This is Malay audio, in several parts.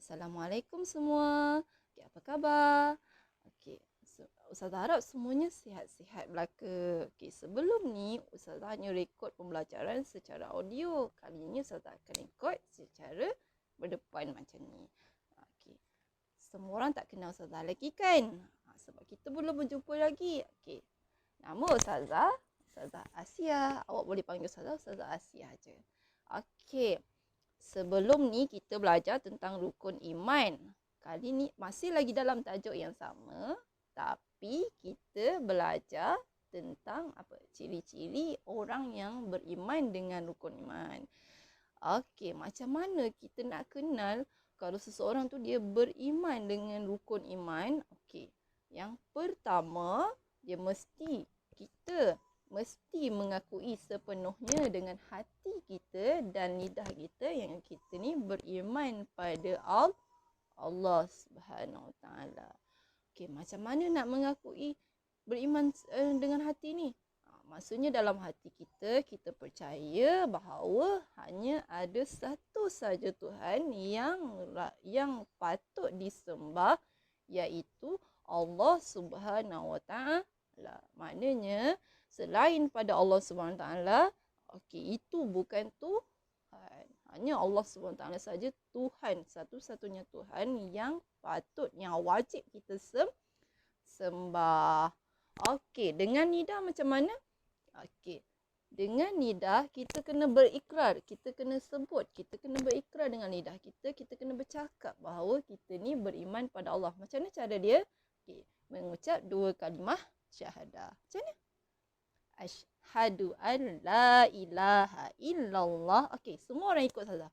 Assalamualaikum semua. Okay, apa khabar? Okay, Ustazah harap semuanya sihat-sihat belaka. Okay, sebelum ni Ustazah hanya rekod pembelajaran secara audio. Kali ini Ustazah akan rekod secara berdepan macam ni. Okay. Semua orang tak kenal Ustazah lagi kan? Sebab kita belum berjumpa lagi. Okay. Nama Ustazah Asia. Awak boleh panggil Ustazah Asia je. Okay. Sebelum ni kita belajar tentang rukun iman. Kali ni masih lagi dalam tajuk yang sama, tapi kita belajar tentang apa? Ciri-ciri orang yang beriman dengan rukun iman. Okey, macam mana kita nak kenal kalau seseorang tu dia beriman dengan rukun iman? Okey. Yang pertama, kita mesti mengakui sepenuhnya dengan hati kita dan lidah kita yang kita ni beriman pada Allah Subhanahu Wa Taala. Okey, macam mana nak mengakui beriman dengan hati ni? Maksudnya dalam hati kita percaya bahawa hanya ada satu saja Tuhan yang patut disembah, iaitu Allah Subhanahu Wa Taala. Maknanya selain pada Allah Subhanahu Taala, okey, itu bukan Tuhan. Hanya Allah Subhanahu Taala saja Tuhan, satu-satunya Tuhan yang patut, yang wajib kita sembah. Okey, dengan lidah macam mana? Okey. Dengan lidah kita kena berikrar, kita kena sebut, kita kena berikrar dengan lidah kita, kita kena bercakap bahawa kita ni beriman pada Allah. Macam mana cara dia? Okey, mengucap 2 kalimah syahadah. Macam mana? Asyhadu an la ilaha illallah. Okey, semua orang ikut saja.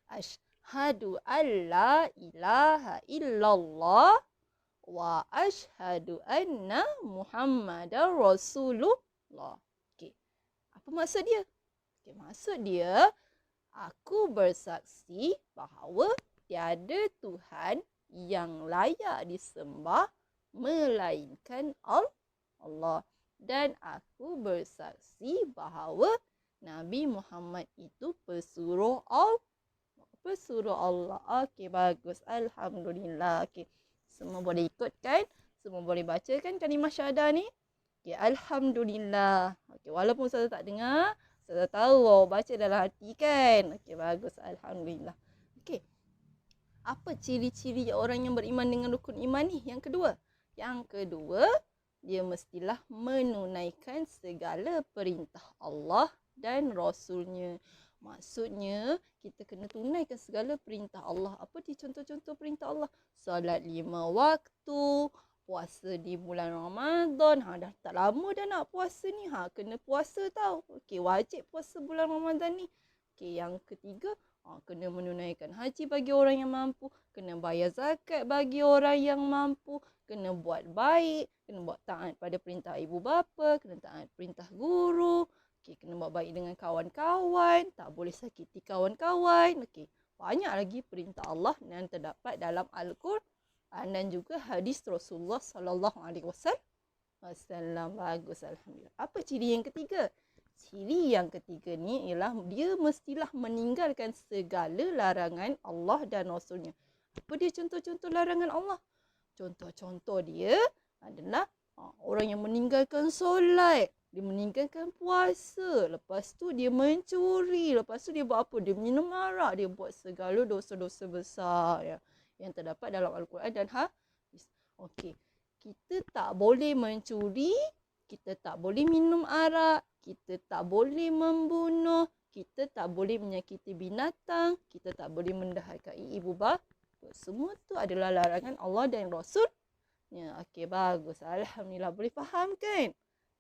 Asyhadu an la ilaha illallah wa asyhadu anna Muhammadar Rasulullah. Okey. Apa maksud dia? Okey, maksud dia aku bersaksi bahawa tiada Tuhan yang layak disembah melainkan Allah. Dan aku bersaksi bahawa Nabi Muhammad itu pesuruh Allah. Okey, bagus. Alhamdulillah. Okey. Semua boleh ikut kan? Semua boleh baca kan kalimah syahadah ni? Okey, alhamdulillah. Okey, walaupun saya tak dengar, saya tahu awak baca dalam hati kan? Okey, bagus. Alhamdulillah. Okey. Apa ciri-ciri orang yang beriman dengan rukun iman ni? Yang kedua, dia mestilah menunaikan segala perintah Allah dan Rasulnya. Maksudnya, kita kena tunaikan segala perintah Allah. Apa dia contoh-contoh perintah Allah? Salat 5 waktu, puasa di bulan Ramadan. Dah tak lama dah nak puasa ni. Kena puasa tau. Okey, wajib puasa bulan Ramadan ni. Okey, yang ketiga, kena menunaikan haji bagi orang yang mampu. Kena bayar zakat bagi orang yang mampu. Kena buat baik, kena buat taat pada perintah ibu bapa, kena taat perintah guru. Okey, kena buat baik dengan kawan-kawan, tak boleh sakiti kawan-kawan. Okey, banyak lagi perintah Allah yang terdapat dalam Al-Quran dan juga hadis Rasulullah sallallahu alaihi wasallam. Bagus, alhamdulillah. Apa ciri yang ketiga? Ciri yang ketiga ni ialah dia mestilah meninggalkan segala larangan Allah dan Rasulnya. Apa dia contoh-contoh larangan Allah? Contoh-contoh dia adalah orang yang meninggalkan solat, dia meninggalkan puasa, lepas tu dia mencuri, lepas tu dia buat apa? Dia minum arak, dia buat segala dosa-dosa besar yang terdapat dalam Al-Quran dan hadis. Okey, kita tak boleh mencuri, kita tak boleh minum arak, kita tak boleh membunuh, kita tak boleh menyakiti binatang, kita tak boleh mendahakai ibu bapa. Semua tu adalah larangan Allah dan Rasul. Okey, bagus. Alhamdulillah. Boleh faham kan?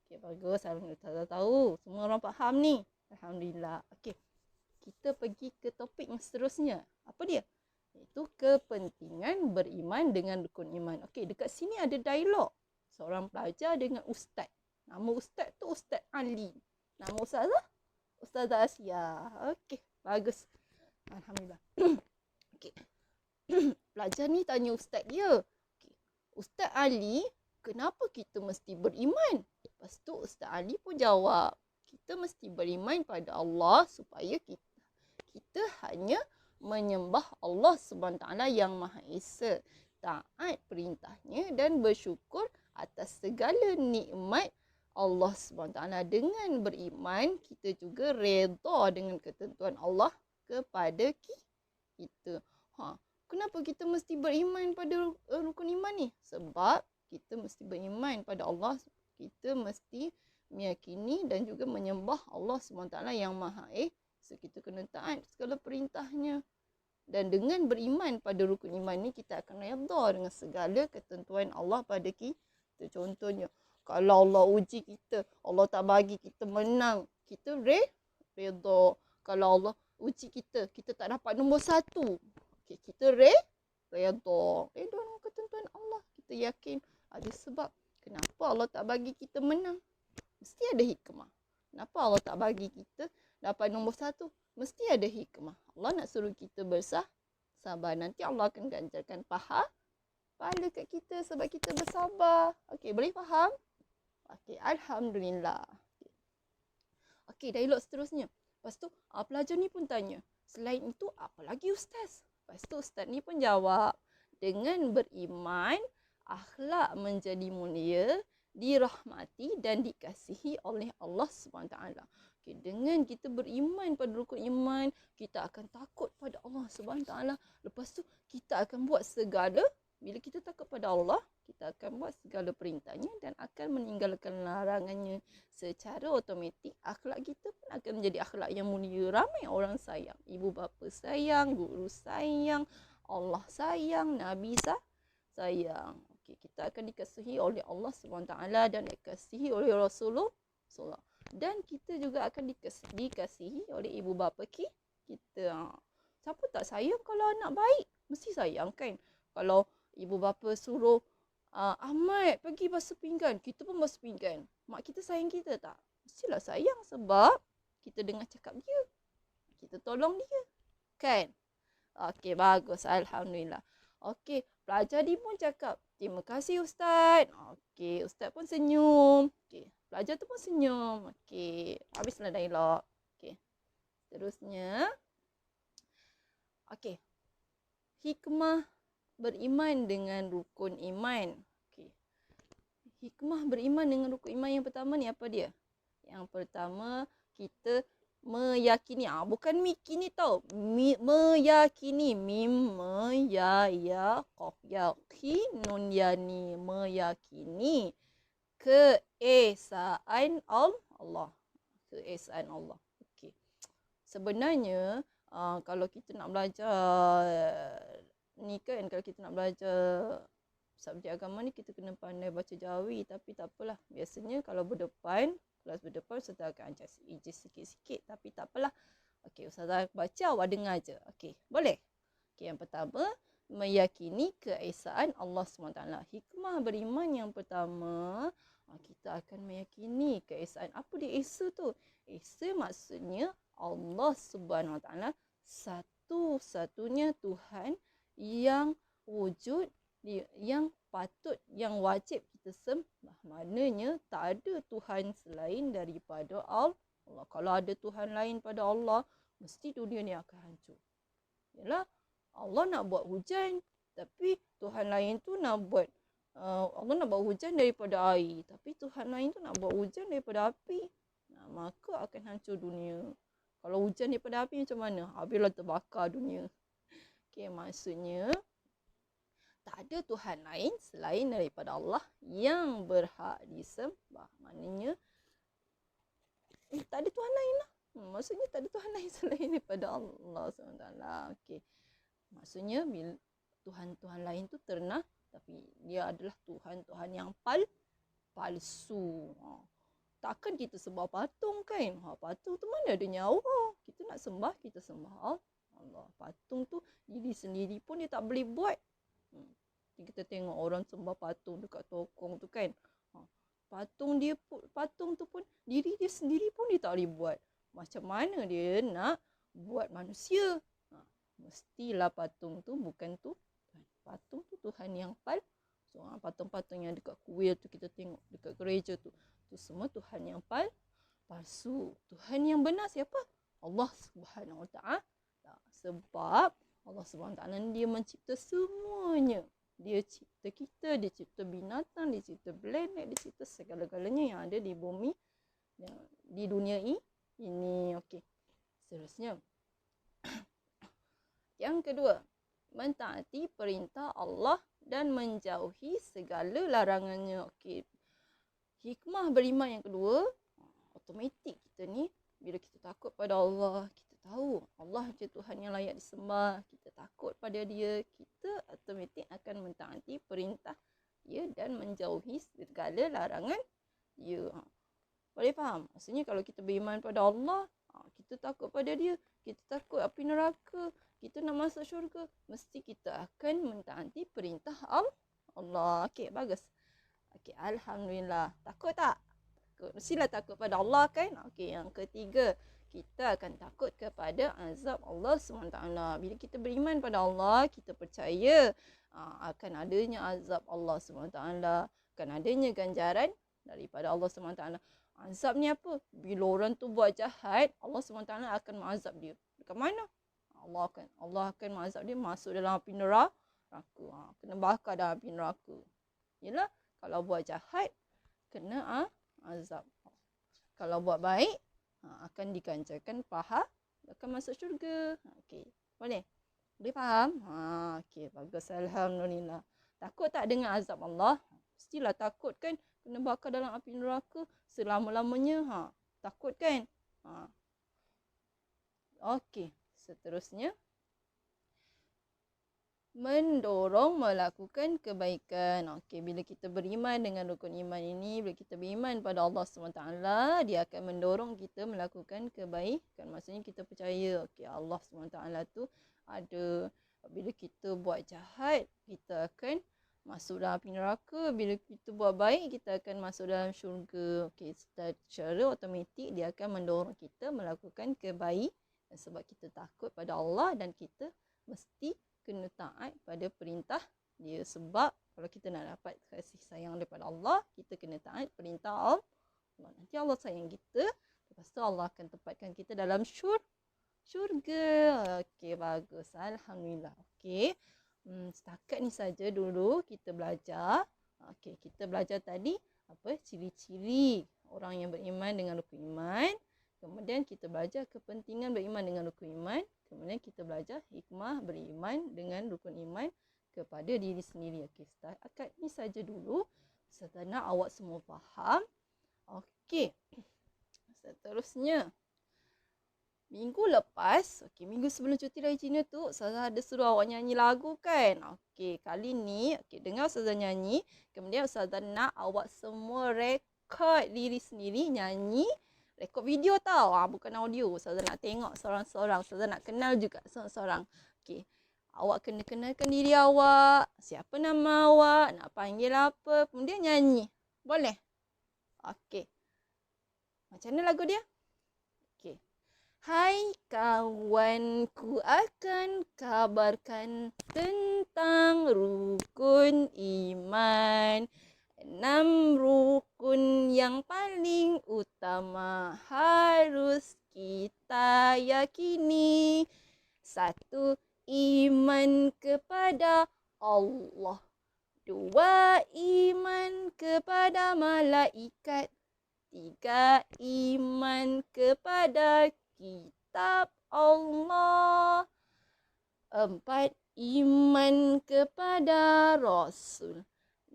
Okey, bagus. Alhamdulillah. Tahu. Semua orang faham ni. Alhamdulillah. Okey. Kita pergi ke topik yang seterusnya. Apa dia? Iaitu kepentingan beriman dengan rukun iman. Okey, dekat sini ada dialog. Seorang pelajar dengan ustaz. Nama ustaz tu Ustaz Ali. Nama Ustazah Asia. Okey, bagus. Alhamdulillah. Okey. Pelajar ni tanya ustaz dia, okay, Ustaz Ali, kenapa kita mesti beriman? Lepas tu Ustaz Ali pun jawab, kita mesti beriman pada Allah supaya kita hanya menyembah Allah Subhanahu Taala yang Maha Esa, taat perintahnya dan bersyukur atas segala nikmat Allah Subhanahu Taala. Dengan beriman, kita juga redha dengan ketentuan Allah kepada kita. Kenapa kita mesti beriman pada rukun iman ni? Sebab kita mesti beriman pada Allah. Kita mesti meyakini dan juga menyembah Allah SWT yang Maha Esa. Kita kena taat segala perintahnya. Dan dengan beriman pada rukun iman ni, kita akan redha dengan segala ketentuan Allah pada kita. Contohnya, kalau Allah uji kita, Allah tak bagi kita menang, kita redha. Kalau Allah uji kita, kita tak dapat nombor 1, okay, kita redha dengan ketentuan Allah. Kita yakin ada sebab kenapa Allah tak bagi kita menang. Mesti ada hikmah. Kenapa Allah tak bagi kita dapat nombor 1? Mesti ada hikmah. Allah nak suruh kita bersabar. Nanti Allah akan ganjarkan pahala kat kita sebab kita bersabar. Okey, boleh faham? Okey, Alhamdulillah. Okey, dialog seterusnya. Lepas tu, pelajar ni pun tanya, selain itu, apa lagi Ustaz? Lepas tu, Ustaz ni pun jawab, dengan beriman, akhlak menjadi mulia, dirahmati dan dikasihi oleh Allah SWT. Okay, dengan kita beriman pada rukun iman, kita akan takut pada Allah SWT. Lepas tu, kita akan buat segala, bila kita takut pada Allah, kita akan buat segala perintahnya dan akan meninggalkan larangannya. Secara automatik, akhlak kita pun akan menjadi akhlak yang mulia. Ramai orang sayang. Ibu bapa sayang, guru sayang, Allah sayang, Nabi sayang. Okay, kita akan dikasihi oleh Allah SWT dan dikasihi oleh Rasulullah. Dan kita juga akan dikasihi oleh ibu bapa kita. Siapa tak sayang kalau anak baik? Mesti sayang kan? Kalau ibu bapa suruh Ahmad pergi basuh pinggan, kita pun basuh pinggan. Mak kita sayang kita tak? Mestilah sayang sebab kita dengar cakap dia. Kita tolong dia. Kan? Okey, bagus. Alhamdulillah. Okey, pelajar ni pun cakap, terima kasih Ustaz. Okey, Ustaz pun senyum. Okey, pelajar tu pun senyum. Okey, habislah dialog. Okey, terusnya. Okey, hikmah beriman dengan rukun iman. Okey, hikmah beriman dengan rukun iman yang pertama ni apa dia? Yang pertama, kita meyakini, bukan mikini tau, meyakini, mim, qaf, nun, yani, meyakini keesaan Allah. Keesaan Allah. Okey. Sebenarnya, kalau kita nak belajar ni kan, kalau kita nak belajar subjek agama ni, kita kena pandai baca jawi. Tapi tak apalah, biasanya kalau berdepan, kelas berdepan, Ustazah akan ajar sikit-sikit. Tapi tak apalah. Okey, Ustazah baca, awak dengar je. Okey, boleh? Okey, yang pertama, meyakini keesaan Allah SWT. Hikmah beriman yang pertama, kita akan meyakini keesaan. Apa dia Esa tu? Esa maksudnya Allah SWT satu-satunya Tuhan yang wujud, yang patut, yang wajib kita sembah. Maknanya tak ada Tuhan selain daripada Allah. Kalau ada Tuhan lain pada Allah, mesti dunia ni akan hancur. Yalah, Allah nak buat hujan, tapi Tuhan lain tu nak buat Allah nak buat hujan daripada air, tapi Tuhan lain tu nak buat hujan daripada api. Maka akan hancur dunia. Kalau hujan daripada api macam mana? Habislah terbakar dunia. Okay, maksudnya tak ada Tuhan lain selain daripada Allah yang berhak disembah. Maknanya tak ada Tuhan lain lah. Maksudnya tak ada Tuhan lain selain daripada Allah SWT. Okay. Maksudnya bila Tuhan-Tuhan lain tu ternak, tapi dia adalah Tuhan-Tuhan yang palsu. Takkan kita sembah patung kan? Patung tu mana ada nyawa? Kita nak sembah, kita sembah Allah. Patung tu diri sendiri pun dia tak boleh buat. Kita tengok orang sembah patung dekat tokong tu kan. Patung tu pun diri dia sendiri pun dia tak boleh buat. Macam mana dia nak buat manusia? Mestilah patung tu bukan tu. Patung tu Tuhan yang palsu. Patung-patung yang dekat kuil tu kita tengok, dekat gereja tu. Tu semua Tuhan yang palsu. Tuhan yang benar siapa? Allah Subhanahu Wa Taala. Sebab Allah SWT dia mencipta semuanya. Dia cipta kita, dia cipta binatang, dia cipta planet, dia cipta segala-galanya yang ada di bumi, di dunia ini. Okey. Seterusnya. Yang kedua, mentaati perintah Allah dan menjauhi segala larangannya. Okey. Hikmah beriman yang kedua, automatik kita ni bila kita takut pada Allah, kita tahu Allah je Tuhan yang layak disembah, kita takut pada dia, kita automatik akan mentaati perintah dia dan menjauhi segala larangan dia. Boleh faham? Maksudnya kalau kita beriman pada Allah, kita takut pada dia, kita takut api neraka, kita nak masuk syurga, mesti kita akan mentaati perintah Allah. Okey, bagus. Okey, alhamdulillah. Takut tak? Takut. Mestilah takut pada Allah kan? Okey, yang ketiga, kita akan takut kepada azab Allah SWT. Bila kita beriman pada Allah, kita percaya akan adanya azab Allah SWT, akan adanya ganjaran daripada Allah SWT. Azab ni apa? Bila orang tu buat jahat, Allah SWT akan mengazab dia. Dekat mana? Allah akan mengazab dia masuk dalam api neraka. Kena bakar dalam api neraka. Yalah, kalau buat jahat, kena azab. Kalau buat baik, akan diganjarkan pahala, akan masuk syurga. Okey, boleh? Boleh faham? Okey, bagus. Alhamdulillah. Takut tak dengan azab Allah? Mestilah takut kan? Kena bakar dalam api neraka selama-lamanya. Takut kan? Okey, seterusnya. Mendorong melakukan kebaikan. Okey, bila kita beriman dengan rukun iman ini, bila kita beriman pada Allah SWT, dia akan mendorong kita melakukan kebaikan. Maksudnya kita percaya, okey, Allah SWT tu ada. Bila kita buat jahat, kita akan masuk dalam api neraka. Bila kita buat baik, kita akan masuk dalam syurga. Okey, secara automatik dia akan mendorong kita melakukan kebaikan. Sebab kita takut pada Allah dan kita mesti kena taat pada perintah dia. Sebab kalau kita nak dapat kasih sayang daripada Allah, kita kena taat perintah Allah. Nanti Allah sayang kita, lepas tu Allah akan tempatkan kita dalam syurga. Okey, bagus. Alhamdulillah. Okey. Setakat ni saja dulu kita belajar. Okey, kita belajar tadi apa? Ciri-ciri orang yang beriman dengan rukun iman. Kemudian kita belajar kepentingan beriman dengan rukun iman. Kemudian kita belajar hikmah beriman dengan rukun iman kepada diri sendiri. Okey, setakat ni saja dulu. Serta nak awak semua faham. Okey. Seterusnya. Minggu lepas, okey, minggu sebelum cuti raya Cina tu, Ustazah ada suruh awak nyanyi lagu kan? Okey, kali ni, okey, dengar Ustazah nyanyi. Kemudian Ustazah nak awak semua rekod diri sendiri nyanyi. Rekod video tau. Bukan audio. Ustazah nak tengok seorang-seorang. Ustazah nak kenal juga seorang-seorang. Okey. Awak kena kenalkan diri awak. Siapa nama awak. Nak panggil apa. Kemudian nyanyi. Boleh? Okey. Macam mana lagu dia? Okey. Hai kawan, ku akan kabarkan tentang rukun iman. 6 rukun yang paling utama harus kita yakini. 1. Iman kepada Allah. 2. Iman kepada malaikat. 3. Iman kepada kitab Allah. 4. Iman kepada Rasul.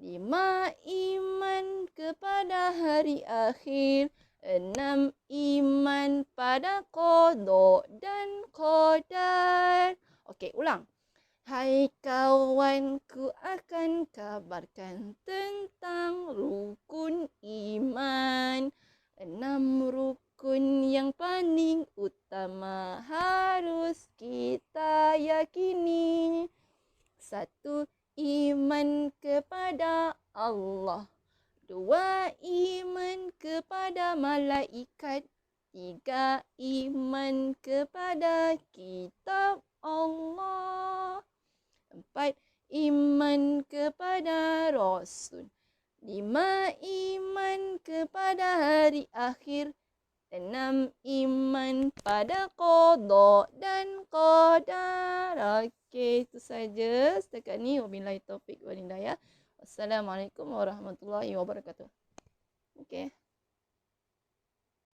5. Iman kepada hari akhir. 6. Iman pada qada dan qadar. Okey, ulang. Hai kawan, ku akan kabarkan tentang rukun iman. 6 rukun yang paling utama harus kita yakini. 1. Iman kepada Allah. 2. Iman kepada malaikat. 3. Iman kepada kitab Allah. 4. Iman kepada Rasul. 5. Iman kepada hari akhir. Tanam iman pada qada dan qadar. Okey, itu saja setakat ni. Wabillahi taufik wal hidayah. Wassalamualaikum warahmatullahi wabarakatuh.